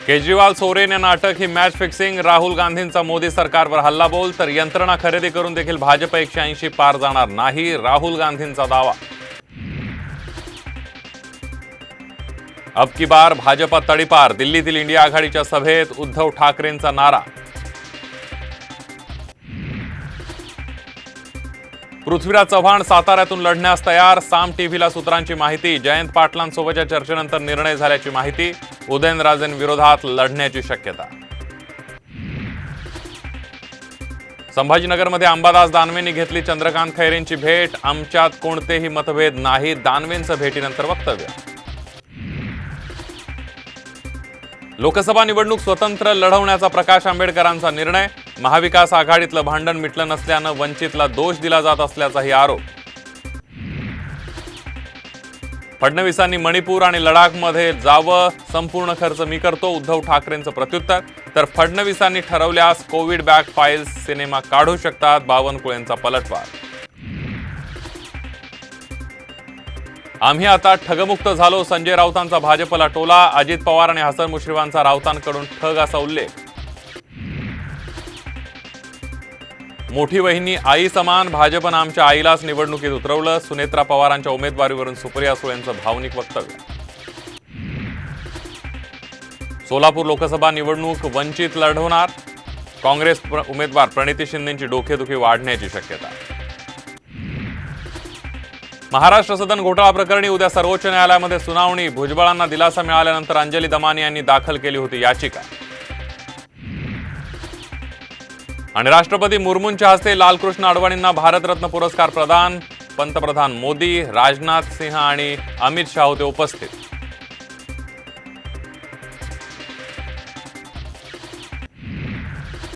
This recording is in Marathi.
केजरीवाल सोरेन यांना अटक ही मॅच फिक्सिंग। राहुल गांधींचा मोदी सरकारवर हल्लाबोल, तर यंत्रणा खरेदी करून देखील भाजप 180 पार जाणार नाही, राहुल गांधींचा दावा। अब की बार भाजपा तडीपार, दिल्लीतील इंडिया आघाडीच्या सभेत उद्धव ठाकरेंचा नारा। पृथ्वीराज चव्हाण साताऱ्यातून लढण्यास तयार, साम टीव्हीला सूत्रांची माहिती। जयंत पाटलांसोबतच्या चर्चेनंतर निर्णय झाल्याची माहिती। उदयनराजेंविरोधात लढण्याची शक्यता। संभाजीनगरमध्ये अंबादास दानवेंनी घेतली चंद्रकांत खैरेंची भेट। आमच्यात कोणतेही मतभेद नाही, दानवेंचं भेटीनंतर वक्तव्य। लोकसभा निवडणूक स्वतंत्र लढवण्याचा प्रकाश आंबेडकरांचा निर्णय। महाविकास आघाडीतलं भांडण मिटलं नसल्यानं वंचितला दोष दिला जात असल्याचाही आरोप। फडणवीसांनी मणिपूर आणि लडाखमध्ये जावं, संपूर्ण खर्च मी करतो, उद्धव ठाकरेंचं प्रत्युत्तर। तर फडणवीसांनी ठरवल्यास कोविड बॅक फाईल्स सिनेमा काढू शकतात, बावनकुळेंचा पलटवार। आम्ही आता ठगमुक्त झालो, संजय राऊतांचा भाजपला टोला। अजित पवार आणि हसन मुश्रीफांचा राऊतांकडून ठग असा उल्लेख। मोठी वहिनी आई समान, भाजपनं आमच्या आईलाच निवडणुकीत उतरवलं। सुनेत्रा पवारांच्या उमेदवारीवरून सुप्रिया सुळेंचं भावनिक वक्तव्य। सोलापूर लोकसभा निवडणूक वंचित लढवणार, काँग्रेस उमेदवार प्रणिती शिंदेंची डोकेदुखी वाढण्याची शक्यता। महाराष्ट्र सदन घोटाळा प्रकरणी उद्या सर्वोच्च न्यायालयामध्ये सुनावणी। भुजबळांना दिलासा मिळाल्यानंतर अंजली दमानी यांनी दाखल केली होती याचिका। आणि राष्ट्रपती मुर्मूंच्या हस्ते लालकृष्ण अडवाणींना भारतरत्न पुरस्कार प्रदान। पंतप्रधान मोदी, राजनाथ सिंह आणि अमित शाह होते उपस्थित।